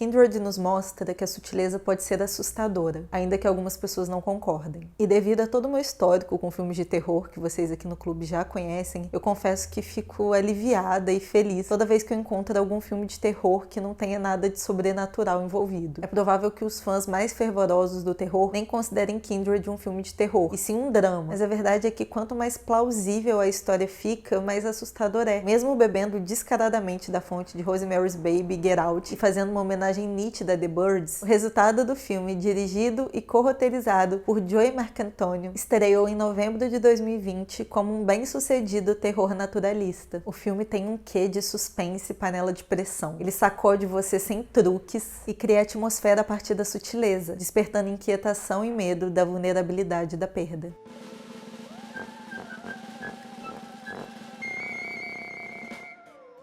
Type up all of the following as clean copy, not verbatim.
Kindred nos mostra que a sutileza pode ser assustadora, ainda que algumas pessoas não concordem. E devido a todo o meu histórico com filmes de terror, que vocês aqui no clube já conhecem, eu confesso que fico aliviada e feliz toda vez que eu encontro algum filme de terror que não tenha nada de sobrenatural envolvido. É provável que os fãs mais fervorosos do terror nem considerem Kindred um filme de terror, e sim um drama. Mas a verdade é que quanto mais plausível a história fica, mais assustador é. Mesmo bebendo descaradamente da fonte de Rosemary's Baby e Get Out e fazendo uma homenagem nítida a The Birds, o resultado do filme, dirigido e co-roteirizado por Joey Marcantonio, estreou em novembro de 2020 como um bem-sucedido terror naturalista. O filme tem um quê de suspense e panela de pressão. Ele sacode você sem truques e cria atmosfera a partir da sutileza, despertando inquietação e medo da vulnerabilidade da perda.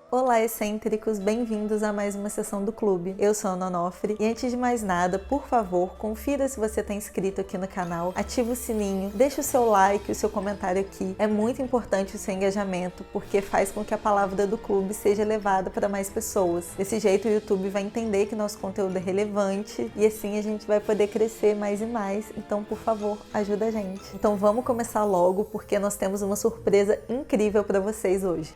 Olá, excêntricos! Bem-vindos a mais uma sessão do clube. Eu sou a Nonofre e antes de mais nada, por favor, confira se você está inscrito aqui no canal, ativa o sininho, deixa o seu like e o seu comentário aqui. É muito importante o seu engajamento porque faz com que a palavra do clube seja levada para mais pessoas. Desse jeito o YouTube vai entender que nosso conteúdo é relevante e assim a gente vai poder crescer mais e mais. Então, por favor, ajuda a gente. Então vamos começar logo porque nós temos uma surpresa incrível para vocês hoje.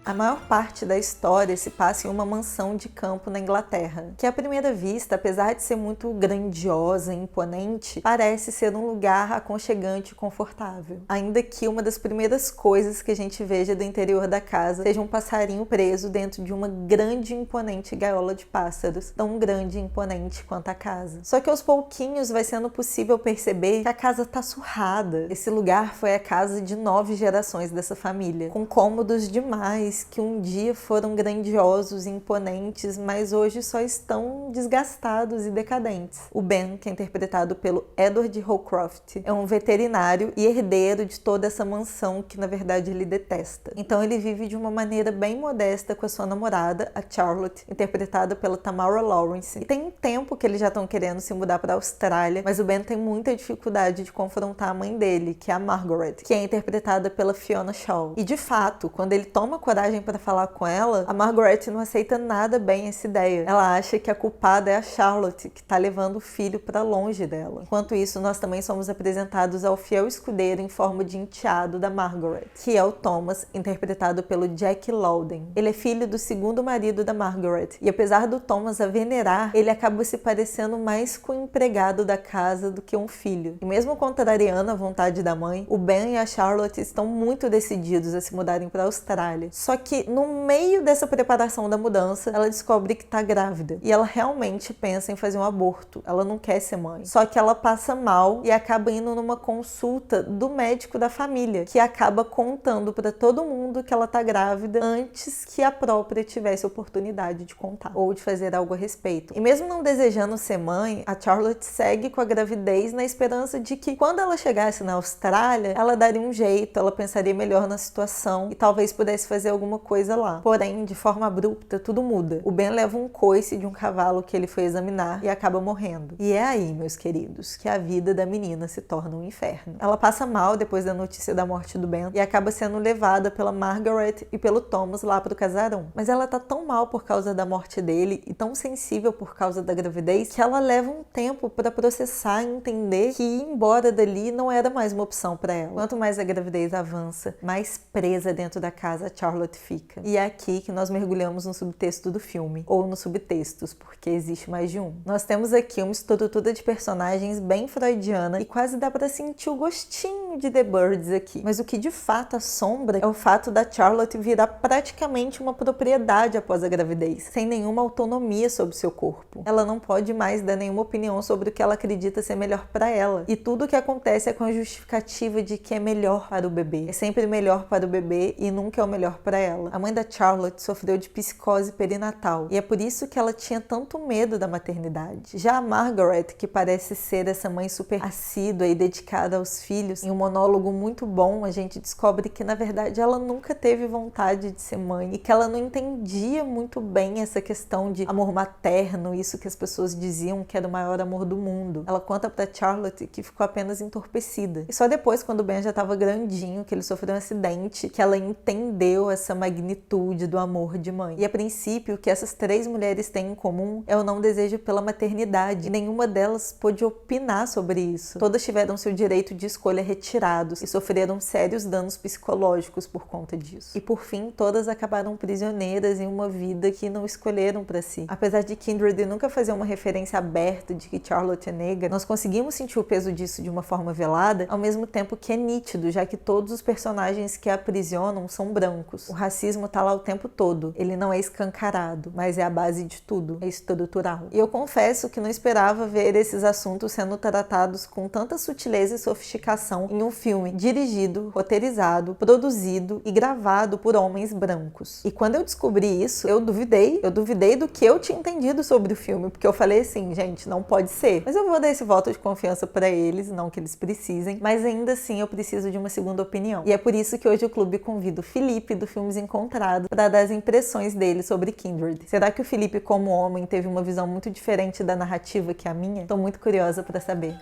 A maior parte da história se passa em uma mansão de campo na Inglaterra, que à primeira vista, apesar de ser muito grandiosa e imponente, parece ser um lugar aconchegante e confortável. Ainda que uma das primeiras coisas que a gente veja do interior da casa seja um passarinho preso dentro de uma grande e imponente gaiola de pássaros, tão grande e imponente quanto a casa. Só que aos pouquinhos vai sendo possível perceber que a casa tá surrada. Esse lugar foi a casa de 9 gerações dessa família, com cômodos demais que um dia foram grandiosos e imponentes, mas hoje só estão desgastados e decadentes. O Ben, que é interpretado pelo Edward Holcroft, é um veterinário e herdeiro de toda essa mansão que na verdade ele detesta. Então ele vive de uma maneira bem modesta com a sua namorada, a Charlotte, interpretada pela Tamara Lawrence. E tem um tempo que eles já estão querendo se mudar para a Austrália, mas o Ben tem muita dificuldade de confrontar a mãe dele, que é a Margaret, que é interpretada pela Fiona Shaw. E de fato, quando ele toma coragem para falar com ela, a Margaret não aceita nada bem essa ideia. Ela acha que a culpada é a Charlotte, que está levando o filho para longe dela. Enquanto isso, nós também somos apresentados ao fiel escudeiro em forma de enteado da Margaret, que é o Thomas, interpretado pelo Jack Lowden. Ele é filho do segundo marido da Margaret, e apesar do Thomas a venerar, ele acaba se parecendo mais com o empregado da casa do que um filho. E mesmo contrariando a vontade da mãe, o Ben e a Charlotte estão muito decididos a se mudarem para a Austrália. Só que no meio dessa preparação da mudança, ela descobre que tá grávida. E ela realmente pensa em fazer um aborto. Ela não quer ser mãe. Só que ela passa mal e acaba indo numa consulta do médico da família, que acaba contando para todo mundo que ela tá grávida antes que a própria tivesse oportunidade de contar ou de fazer algo a respeito. E mesmo não desejando ser mãe, a Charlotte segue com a gravidez na esperança de que quando ela chegasse na Austrália, ela daria um jeito, ela pensaria melhor na situação e talvez pudesse fazer alguma coisa lá. Porém, de forma abrupta, tudo muda. O Ben leva um coice de um cavalo que ele foi examinar e acaba morrendo. E é aí, meus queridos, que a vida da menina se torna um inferno. Ela passa mal depois da notícia da morte do Ben e acaba sendo levada pela Margaret e pelo Thomas lá pro casarão. Mas ela tá tão mal por causa da morte dele e tão sensível por causa da gravidez que ela leva um tempo para processar e entender que ir embora dali não era mais uma opção para ela. Quanto mais a gravidez avança, mais presa dentro da casa a Charlotte fica. E é aqui que nós mergulhamos no subtexto do filme, ou nos subtextos, porque existe mais de um. Nós temos aqui uma estrutura de personagens bem freudiana e quase dá pra sentir o gostinho de The Birds aqui. Mas o que de fato assombra é o fato da Charlotte virar praticamente uma propriedade após a gravidez, sem nenhuma autonomia sobre seu corpo. Ela não pode mais dar nenhuma opinião sobre o que ela acredita ser melhor para ela. E tudo o que acontece é com a justificativa de que é melhor para o bebê. É sempre melhor para o bebê e nunca é o melhor para ela. A mãe da Charlotte sofreu de psicose perinatal e é por isso que ela tinha tanto medo da maternidade. Já a Margaret, que parece ser essa mãe super assídua e dedicada aos filhos, em um monólogo muito bom, a gente descobre que na verdade ela nunca teve vontade de ser mãe e que ela não entendia muito bem essa questão de amor materno, isso que as pessoas diziam que era o maior amor do mundo. Ela conta pra Charlotte que ficou apenas entorpecida. E só depois, quando o Ben já estava grandinho, que ele sofreu um acidente, que ela entendeu essa essa magnitude do amor de mãe. E a princípio, o que essas 3 mulheres têm em comum é o não desejo pela maternidade. E nenhuma delas pôde opinar sobre isso. Todas tiveram seu direito de escolha retirados e sofreram sérios danos psicológicos por conta disso. E por fim, todas acabaram prisioneiras em uma vida que não escolheram para si. Apesar de Kindred nunca fazer uma referência aberta de que Charlotte é negra, nós conseguimos sentir o peso disso de uma forma velada, ao mesmo tempo que é nítido, já que todos os personagens que a aprisionam são brancos. O racismo tá lá o tempo todo. Ele não é escancarado, mas é a base de tudo. É estrutural. E eu confesso que não esperava ver esses assuntos sendo tratados com tanta sutileza e sofisticação em um filme dirigido, roteirizado, produzido e gravado por homens brancos. E quando eu descobri isso, eu duvidei do que eu tinha entendido sobre o filme, porque eu falei assim, gente, não pode ser. Mas eu vou dar esse voto de confiança para eles, não que eles precisem, mas ainda assim eu preciso de uma segunda opinião. E é por isso que hoje o clube convida o Felipe do Filmes Encontrados para dar as impressões dele sobre Kindred. Será que o Felipe, como homem, teve uma visão muito diferente da narrativa que a minha? Tô muito curiosa para saber.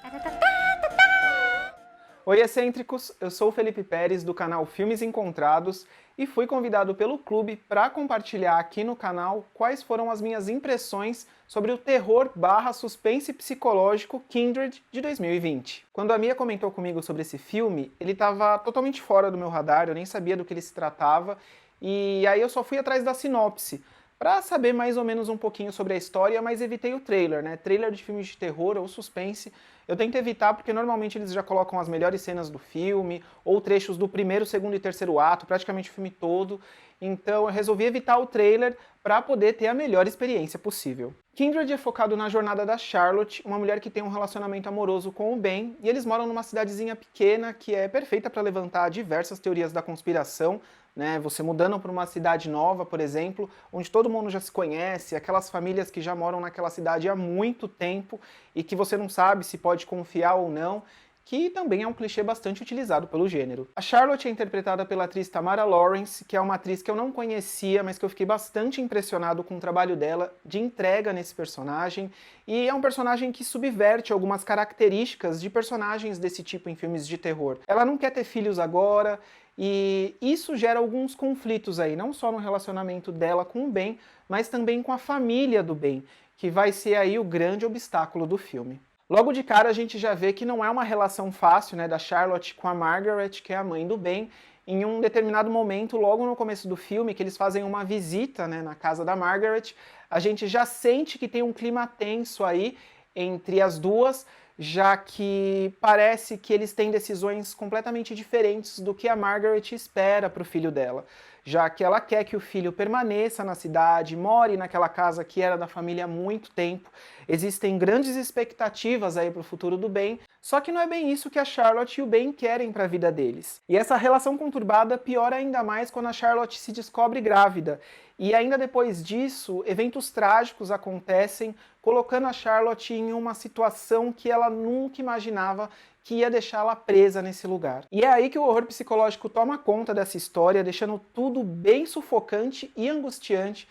Oi, excêntricos! Eu sou o Felipe Pérez, do canal Filmes Encontrados, e fui convidado pelo clube para compartilhar aqui no canal quais foram as minhas impressões sobre o terror/suspense psicológico Kindred de 2020. Quando a Mia comentou comigo sobre esse filme, ele estava totalmente fora do meu radar, eu nem sabia do que ele se tratava, e aí eu só fui atrás da sinopse, para saber mais ou menos um pouquinho sobre a história, mas evitei o trailer, né? Trailer de filmes de terror ou suspense, eu tento evitar porque normalmente eles já colocam as melhores cenas do filme, ou trechos do primeiro, segundo e terceiro ato, praticamente o filme todo. Então eu resolvi evitar o trailer para poder ter a melhor experiência possível. Kindred é focado na jornada da Charlotte, uma mulher que tem um relacionamento amoroso com o Ben, e eles moram numa cidadezinha pequena que é perfeita para levantar diversas teorias da conspiração, né? Você mudando para uma cidade nova, por exemplo, onde todo mundo já se conhece, aquelas famílias que já moram naquela cidade há muito tempo e que você não sabe se pode confiar ou não, que também é um clichê bastante utilizado pelo gênero. A Charlotte é interpretada pela atriz Tamara Lawrence, que é uma atriz que eu não conhecia, mas que eu fiquei bastante impressionado com o trabalho dela de entrega nesse personagem, e é um personagem que subverte algumas características de personagens desse tipo em filmes de terror. Ela não quer ter filhos agora, e isso gera alguns conflitos aí, não só no relacionamento dela com o Ben, mas também com a família do Ben, que vai ser aí o grande obstáculo do filme. Logo de cara a gente já vê que não é uma relação fácil, né, da Charlotte com a Margaret, que é a mãe do Ben. Em um determinado momento, logo no começo do filme, que eles fazem uma visita, né, na casa da Margaret, a gente já sente que tem um clima tenso aí entre as duas, já que parece que eles têm decisões completamente diferentes do que a Margaret espera para o filho dela, já que ela quer que o filho permaneça na cidade, more naquela casa que era da família há muito tempo. Existem grandes expectativas aí para o futuro do Ben, só que não é bem isso que a Charlotte e o Ben querem para a vida deles. E essa relação conturbada piora ainda mais quando a Charlotte se descobre grávida. E ainda depois disso, eventos trágicos acontecem, colocando a Charlotte em uma situação que ela nunca imaginava que ia deixá-la presa nesse lugar. E é aí que o horror psicológico toma conta dessa história, deixando tudo bem sufocante e angustiante,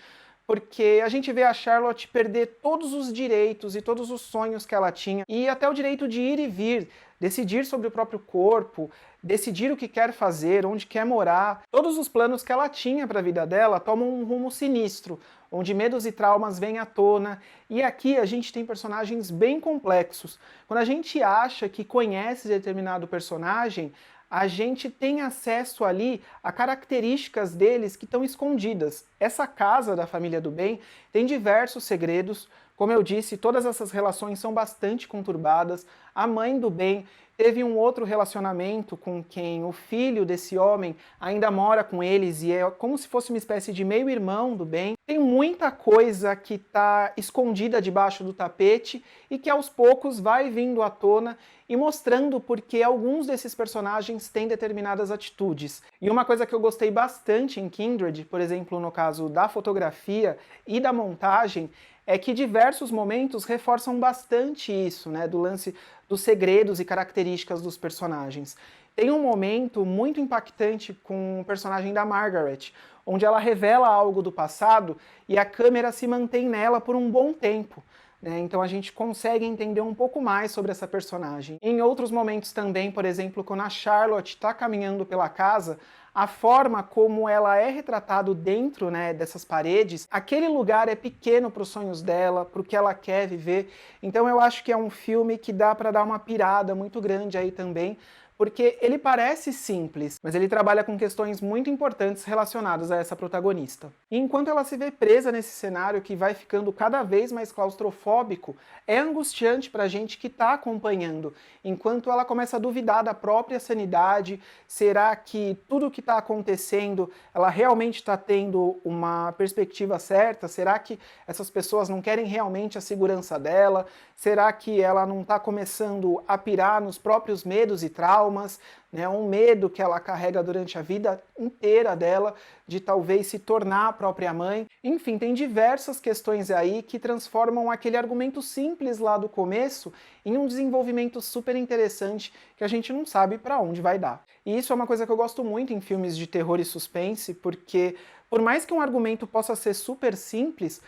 porque a gente vê a Charlotte perder todos os direitos e todos os sonhos que ela tinha, e até o direito de ir e vir, decidir sobre o próprio corpo, decidir o que quer fazer, onde quer morar. Todos os planos que ela tinha para a vida dela tomam um rumo sinistro, onde medos e traumas vêm à tona, e aqui a gente tem personagens bem complexos. Quando a gente acha que conhece determinado personagem, a gente tem acesso ali a características deles que estão escondidas. Essa casa da família do Ben tem diversos segredos. Como eu disse, todas essas relações são bastante conturbadas. A mãe do Ben teve um outro relacionamento com quem o filho desse homem ainda mora com eles e é como se fosse uma espécie de meio-irmão do Ben. Tem muita coisa que está escondida debaixo do tapete e que aos poucos vai vindo à tona e mostrando porque alguns desses personagens têm determinadas atitudes. E uma coisa que eu gostei bastante em Kindred, por exemplo, no caso da fotografia e da montagem, é que diversos momentos reforçam bastante isso, né, do lance dos segredos e características dos personagens. Tem um momento muito impactante com o personagem da Margaret, onde ela revela algo do passado e a câmera se mantém nela por um bom tempo. Então a gente consegue entender um pouco mais sobre essa personagem. Em outros momentos também, por exemplo, quando a Charlotte está caminhando pela casa, a forma como ela é retratado dentro, né, dessas paredes, aquele lugar é pequeno para os sonhos dela, para o que ela quer viver. Então eu acho que é um filme que dá para dar uma pirada muito grande aí também, porque ele parece simples, mas ele trabalha com questões muito importantes relacionadas a essa protagonista. E enquanto ela se vê presa nesse cenário que vai ficando cada vez mais claustrofóbico, é angustiante pra gente que tá acompanhando, enquanto ela começa a duvidar da própria sanidade. Será que tudo o que está acontecendo, ela realmente está tendo uma perspectiva certa? Será que essas pessoas não querem realmente a segurança dela? Será que ela não está começando a pirar nos próprios medos e traumas, né? Um medo que ela carrega durante a vida inteira dela, de talvez se tornar a própria mãe. Enfim, tem diversas questões aí que transformam aquele argumento simples lá do começo em um desenvolvimento super interessante que a gente não sabe para onde vai dar. E isso é uma coisa que eu gosto muito em filmes de terror e suspense, porque por mais que um argumento possa ser super simples,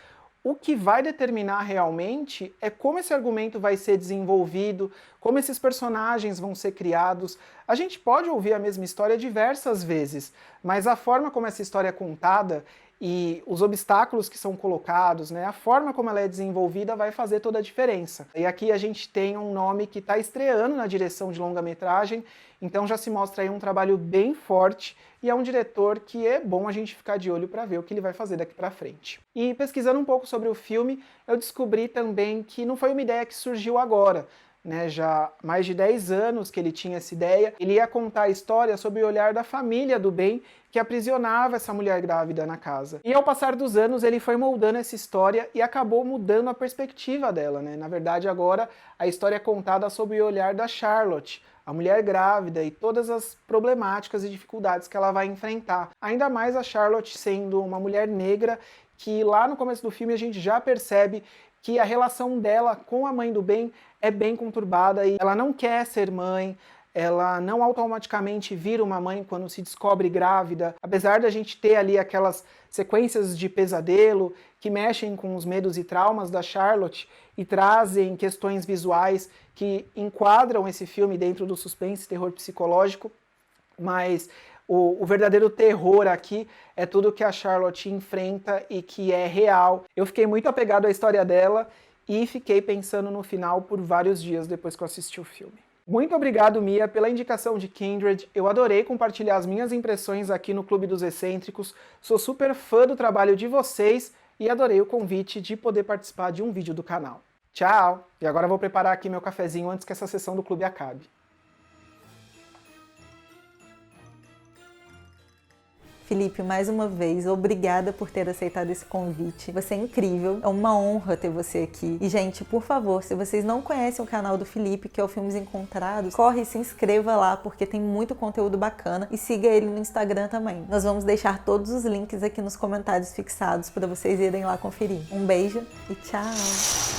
o que vai determinar realmente é como esse argumento vai ser desenvolvido, como esses personagens vão ser criados. A gente pode ouvir a mesma história diversas vezes, mas a forma como essa história é contada e os obstáculos que são colocados, né, a forma como ela é desenvolvida vai fazer toda a diferença. E aqui a gente tem um nome que está estreando na direção de longa-metragem, então já se mostra aí um trabalho bem forte, e é um diretor que é bom a gente ficar de olho para ver o que ele vai fazer daqui para frente. E pesquisando um pouco sobre o filme, eu descobri também que não foi uma ideia que surgiu agora, né, já há mais de 10 anos que ele tinha essa ideia. Ele ia contar a história sob o olhar da família do Ben, que aprisionava essa mulher grávida na casa. E ao passar dos anos ele foi moldando essa história e acabou mudando a perspectiva dela, né? Na verdade agora a história é contada sob o olhar da Charlotte, a mulher grávida, e todas as problemáticas e dificuldades que ela vai enfrentar. Ainda mais a Charlotte sendo uma mulher negra, que lá no começo do filme a gente já percebe que a relação dela com a mãe do Ben é bem conturbada e ela não quer ser mãe, ela não automaticamente vira uma mãe quando se descobre grávida, apesar da gente ter ali aquelas sequências de pesadelo que mexem com os medos e traumas da Charlotte e trazem questões visuais que enquadram esse filme dentro do suspense e terror psicológico, mas o verdadeiro terror aqui é tudo que a Charlotte enfrenta e que é real. Eu fiquei muito apegado à história dela e fiquei pensando no final por vários dias depois que eu assisti o filme. Muito obrigado, Mia, pela indicação de Kindred. Eu adorei compartilhar as minhas impressões aqui no Clube dos Excêntricos. Sou super fã do trabalho de vocês e adorei o convite de poder participar de um vídeo do canal. Tchau! E agora eu vou preparar aqui meu cafezinho antes que essa sessão do clube acabe. Felipe, mais uma vez, obrigada por ter aceitado esse convite. Você é incrível, é uma honra ter você aqui. E, gente, por favor, se vocês não conhecem o canal do Felipe, que é o Filmes Encontrados, corre e se inscreva lá, porque tem muito conteúdo bacana. E siga ele no Instagram também. Nós vamos deixar todos os links aqui nos comentários fixados para vocês irem lá conferir. Um beijo e tchau!